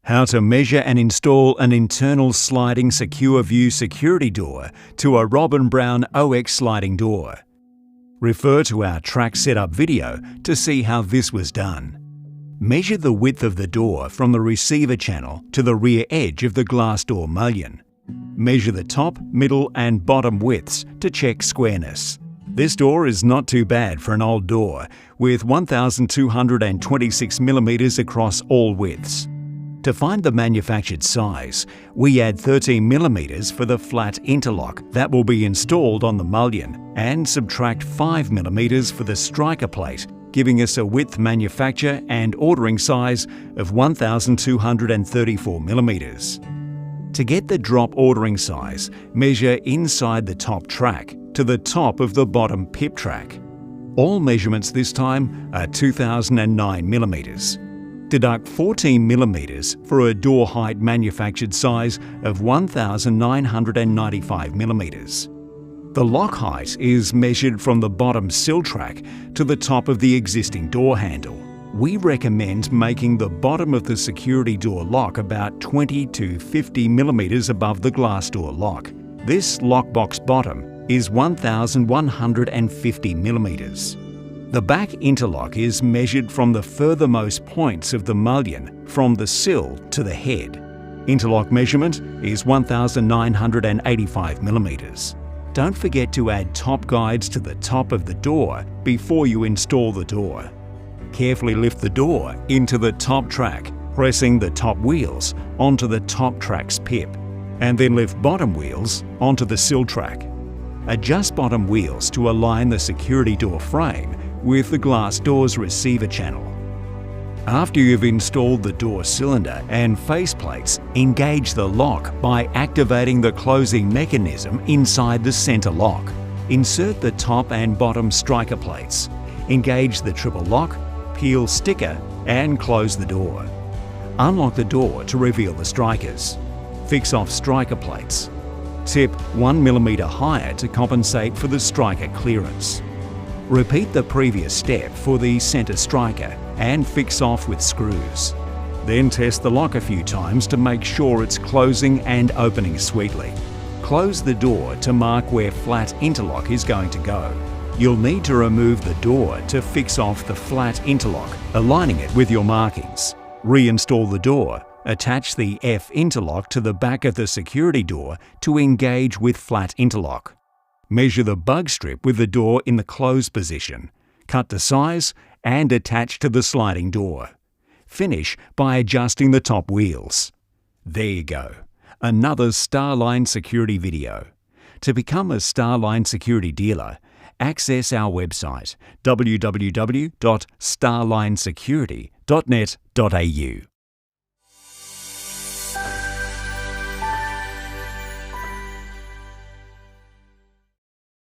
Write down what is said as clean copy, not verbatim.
How to measure and install an internal sliding secure view security door to a Robin Brown OX sliding door. Refer to our track setup video to see how this was done. Measure the width of the door from the receiver channel to the rear edge of the glass door mullion. Measure the top, middle and bottom widths to check squareness. This door is not too bad for an old door, with 1,226 mm across all widths. To find the manufactured size, we add 13 mm for the flat interlock that will be installed on the mullion and subtract 5 mm for the striker plate, giving us a width manufacture and ordering size of 1,234 mm. To get the drop ordering size, measure inside the top track to the top of the bottom pip track. All measurements this time are 2009 mm. Deduct 14 mm for a door height manufactured size of 1,995 mm. The lock height is measured from the bottom sill track to the top of the existing door handle. We recommend making the bottom of the security door lock about 20 to 50 mm above the glass door lock. This lockbox bottom is 1,150 mm. The back interlock is measured from the furthermost points of the mullion from the sill to the head. Interlock measurement is 1,985 mm. Don't forget to add top guides to the top of the door before you install the door. Carefully lift the door into the top track, pressing the top wheels onto the top track's pip, and then lift bottom wheels onto the sill track. Adjust bottom wheels to align the security door frame with the glass door's receiver channel. After you've installed the door cylinder and faceplates, engage the lock by activating the closing mechanism inside the center lock. Insert the top and bottom striker plates. Engage the triple lock, peel sticker, and close the door. Unlock the door to reveal the strikers. Fix off striker plates. Tip 1 mm higher to compensate for the striker clearance. Repeat the previous step for the center striker and fix off with screws. Then test the lock a few times to make sure it's closing and opening sweetly. Close the door to mark where flat interlock is going to go. You'll need to remove the door to fix off the flat interlock, aligning it with your markings. Reinstall the door. Attach the F interlock to the back of the security door to engage with flat interlock. Measure the bug strip with the door in the closed position. Cut to size and attach to the sliding door. Finish by adjusting the top wheels. There you go, another Starline Security video. To become a Starline Security Dealer, access our website www.starlinesecurity.net.au.